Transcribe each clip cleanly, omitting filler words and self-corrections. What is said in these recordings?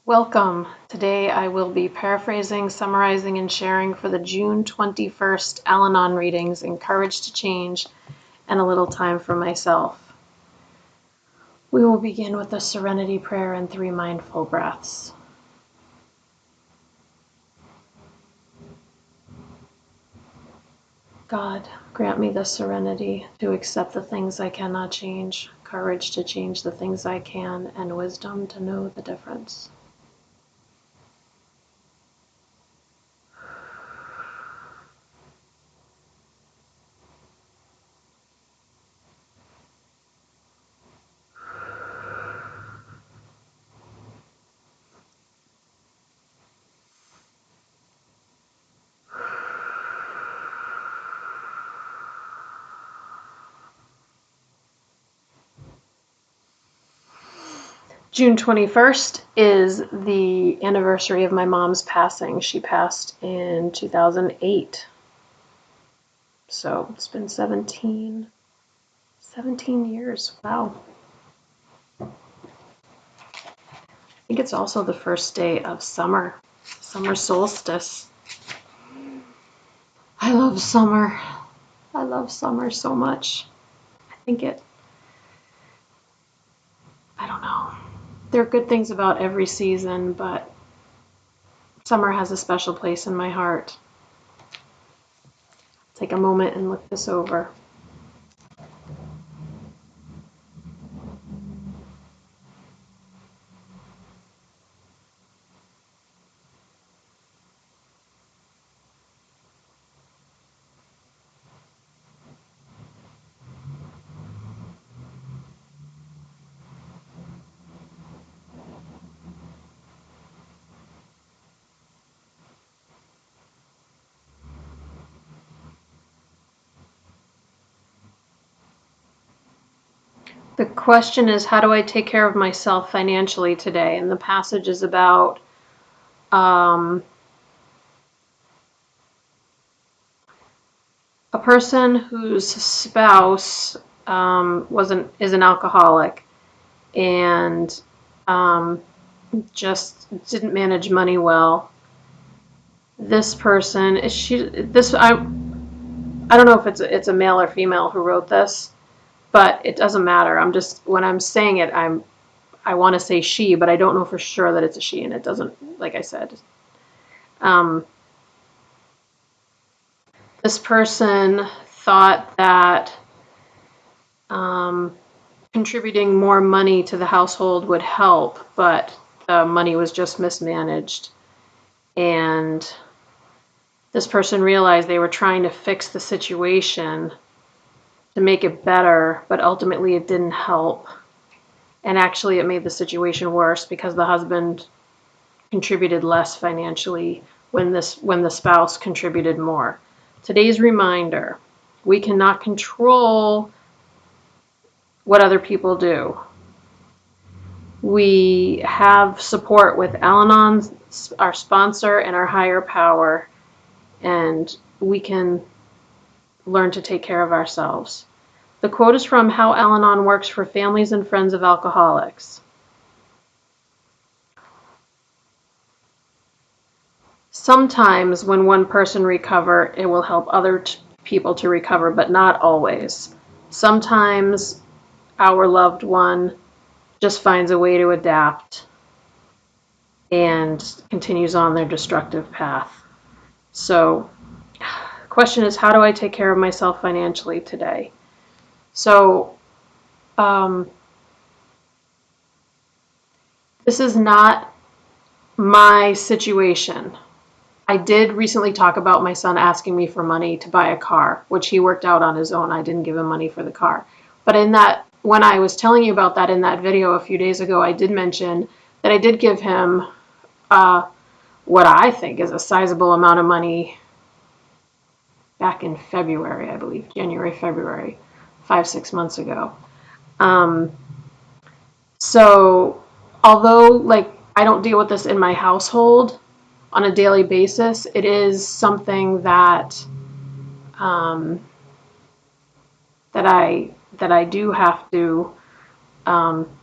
Welcome. Today I will be paraphrasing, summarizing, and sharing for the June 21st Al-Anon readings, Encouraged to Change, and a little time for myself. We will begin with a serenity prayer and 3 mindful breaths. God, grant me the serenity to accept the things I cannot change, courage to change the things I can, and wisdom to know the difference. June 21st is the anniversary of my mom's passing. She passed in 2008. So it's been 17 years. Wow. I think it's also the first day of summer solstice. I love summer. I love summer so much. I don't know. There are good things about every season, but summer has a special place in my heart. Take a moment and look this over. The question is, how do I take care of myself financially today? And the passage is about a person whose spouse is an alcoholic and just didn't manage money well. This person I don't know if it's a male or female who wrote this, but it doesn't matter. When I'm saying it, I want to say she, but I don't know for sure that it's a she, and it doesn't, like I said. This person thought that contributing more money to the household would help, but the money was just mismanaged. And this person realized they were trying to fix the situation to make it better, but ultimately it didn't help. And actually it made the situation worse because the husband contributed less financially when the spouse contributed more. Today's reminder: we cannot control what other people do. We have support with Al-Anon, our sponsor, and our higher power, and we can learn to take care of ourselves. The quote is from How Al-Anon Works for Families and Friends of Alcoholics. Sometimes when one person recovers, it will help other people to recover, but not always. Sometimes our loved one just finds a way to adapt and continues on their destructive path. So, the question is, how do I take care of myself financially today? So, this is not my situation. I did recently talk about my son asking me for money to buy a car, which he worked out on his own. I didn't give him money for the car. But when I was telling you about that in that video a few days ago, I did mention that I did give him what I think is a sizable amount of money back in February, I believe, January, February, 5-6 months ago. So although I don't deal with this in my household on a daily basis, it is something that that I do have to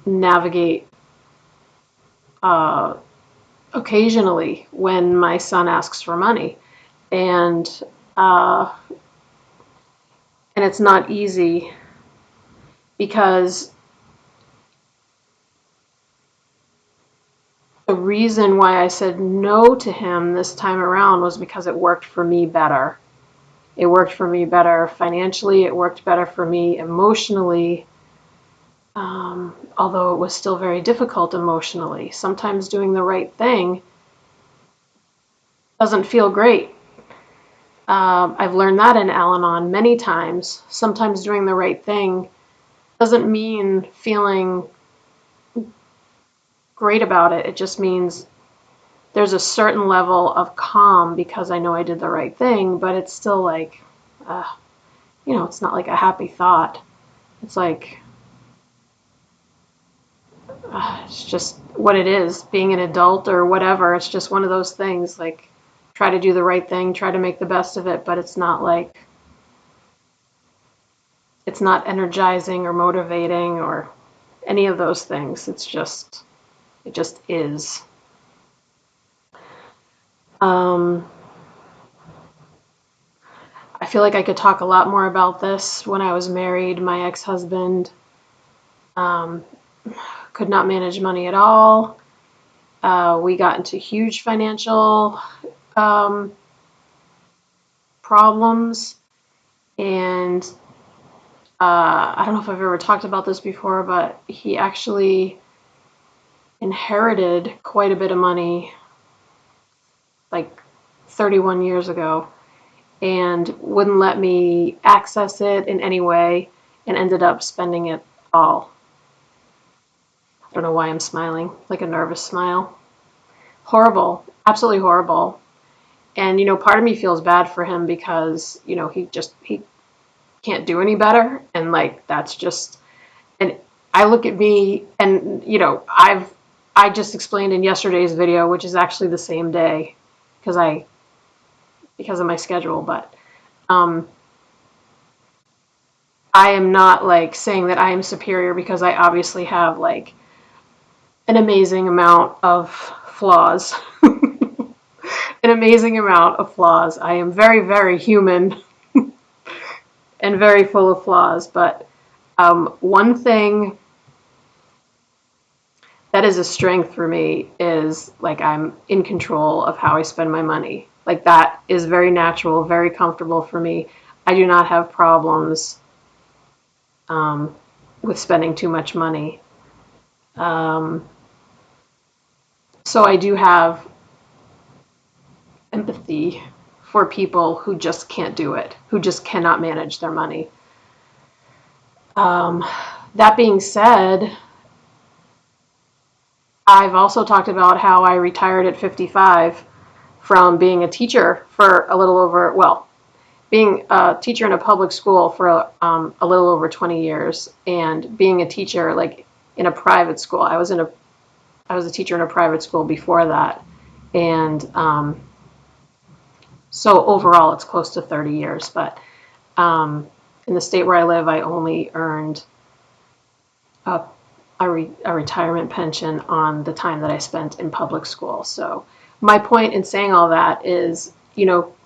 navigate occasionally when my son asks for money. And uh, and it's not easy because the reason why I said no to him this time around was because it worked for me better. It worked for me better financially. It worked better for me emotionally, although it was still very difficult emotionally. Sometimes doing the right thing doesn't feel great. I've learned that in Al-Anon many times. Sometimes doing the right thing doesn't mean feeling great about it. It just means there's a certain level of calm because I know I did the right thing, but it's still like, uh, it's not like a happy thought. It's like, it's just what it is, being an adult or whatever. It's just one of those things. Like, try to do the right thing, try to make the best of it, but it's not like, it's not energizing or motivating or any of those things. It just is. Um, I feel like I could talk a lot more about this. When I was married, my ex-husband um, could not manage money at all. We got into huge financial um, problems, and I don't know if I've ever talked about this before, but he actually inherited quite a bit of money like 31 years ago and wouldn't let me access it in any way and ended up spending it all. I don't know why I'm smiling, like a nervous smile. Horrible, absolutely horrible. And part of me feels bad for him because he can't do any better, and like that's just. And I look at me, and I just explained in yesterday's video, which is actually the same day, because I because of my schedule, but um, I am not like saying that I am superior because I obviously have like an amazing amount of flaws. An amazing amount of flaws. I am very, very human and very full of flaws. But one thing that is a strength for me is like I'm in control of how I spend my money. Like that is very natural, very comfortable for me. I do not have problems um, with spending too much money. Um, so I do have empathy for people who just can't do it, who just cannot manage their money. Um, that being said, I've also talked about how I retired at 55 from being a teacher for a little over, well, being a teacher in a public school for a little over 20 years and being a teacher like in a private school. I was a teacher in a private school before that. And so overall it's close to 30 years, but in the state where I live, I only earned a, a retirement pension on the time that I spent in public school. So my point in saying all that is,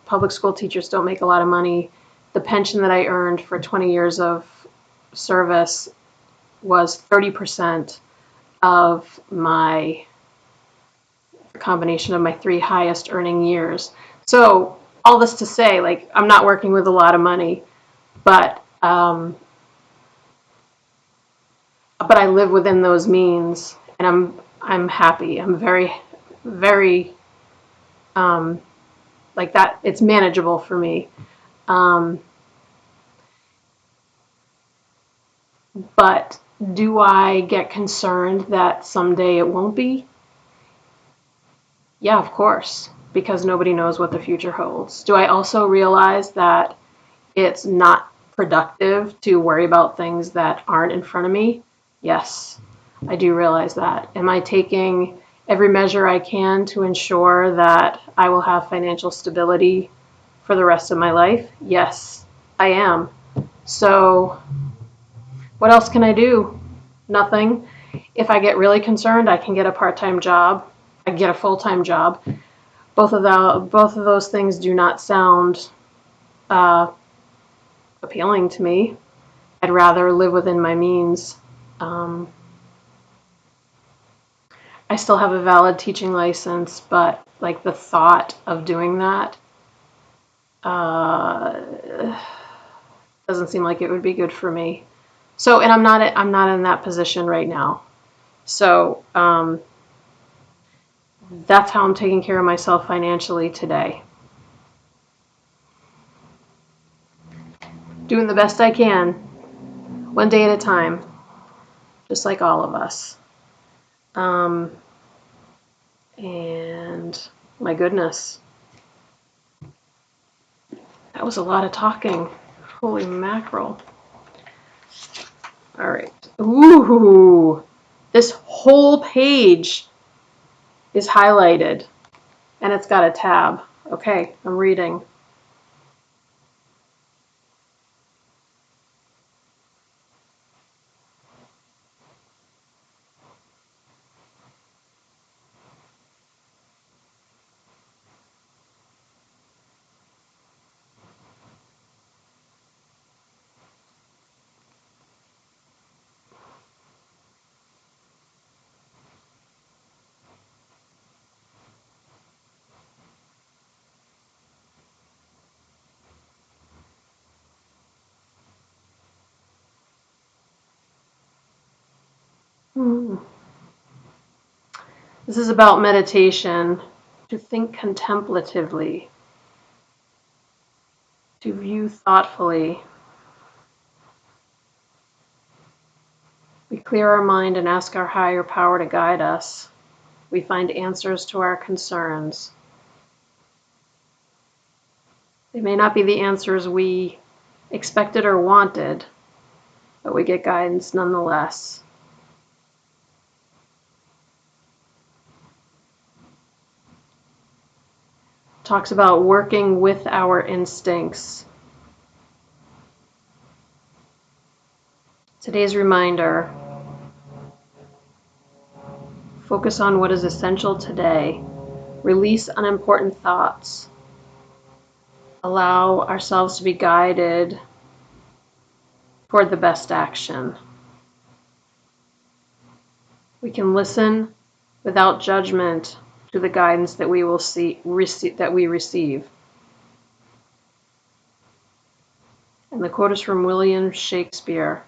public school teachers don't make a lot of money. The pension that I earned for 20 years of service was 30% of my combination of my three highest earning years. So all this to say, like, I'm not working with a lot of money, but I live within those means, and I'm happy. I'm very, very like that. It's manageable for me. Um, but do I get concerned that someday it won't be? Yeah, of course, because nobody knows what the future holds. Do I also realize that it's not productive to worry about things that aren't in front of me? Yes, I do realize that. Am I taking every measure I can to ensure that I will have financial stability for the rest of my life? Yes, I am. So, what else can I do? Nothing. If I get really concerned, I can get a part time job. I get a full-time job. Both of those things do not sound appealing to me. I'd rather live within my means. Um, I still have a valid teaching license, but like the thought of doing that doesn't seem like it would be good for me. So, and I'm not in that position right now. So that's how I'm taking care of myself financially today. Doing the best I can, one day at a time, just like all of us. Um, and my goodness, that was a lot of talking. Holy mackerel. All right. Ooh, this whole page is highlighted and it's got a tab. Okay, I'm reading. Hmm. This is about meditation, to think contemplatively, to view thoughtfully. We clear our mind and ask our higher power to guide us. We find answers to our concerns. They may not be the answers we expected or wanted, but we get guidance nonetheless. Talks about working with our instincts. Today's reminder: focus on what is essential today. Release unimportant thoughts. Allow ourselves to be guided toward the best action. We can listen without judgment to the guidance that we receive. And the quote is from William Shakespeare.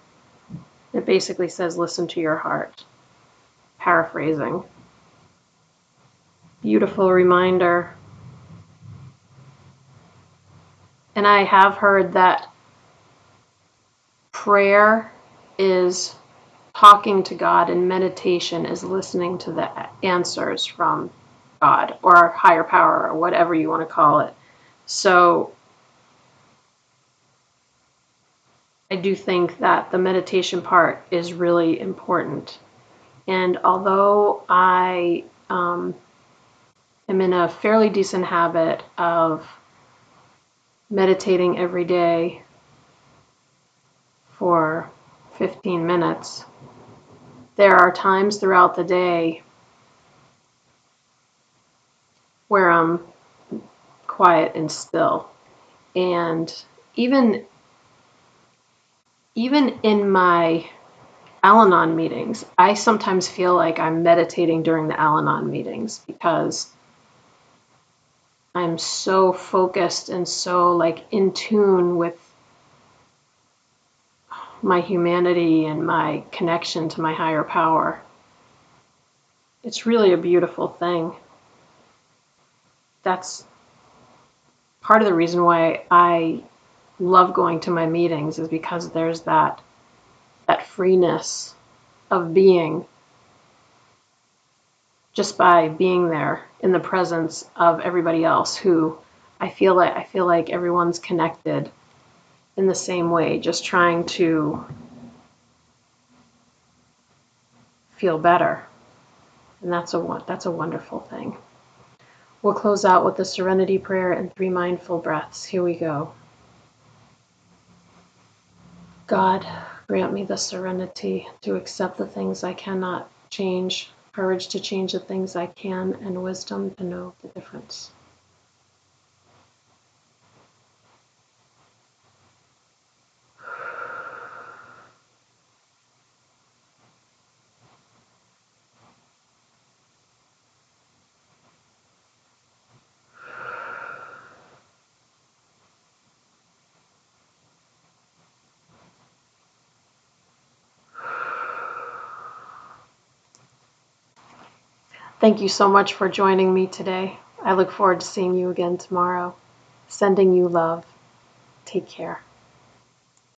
It basically says, listen to your heart. Paraphrasing. Beautiful reminder. And I have heard that prayer is talking to God and meditation is listening to the answers from God or higher power or whatever you want to call it. So I do think that the meditation part is really important. And although I am in a fairly decent habit of meditating every day for 15 minutes, there are times throughout the day where I'm quiet and still. And even in my Al-Anon meetings, I sometimes feel like I'm meditating during the Al-Anon meetings because I'm so focused and so like in tune with my humanity and my connection to my higher power. It's really a beautiful thing. That's part of the reason why I love going to my meetings, is because there's that freeness of being just by being there in the presence of everybody else who I feel like everyone's connected in the same way, just trying to feel better. And that's a wonderful thing. We'll close out with the serenity prayer and 3 mindful breaths. Here we go. God, grant me the serenity to accept the things I cannot change, courage to change the things I can, and wisdom to know the difference. Thank you so much for joining me today. I look forward to seeing you again tomorrow. Sending you love. Take care.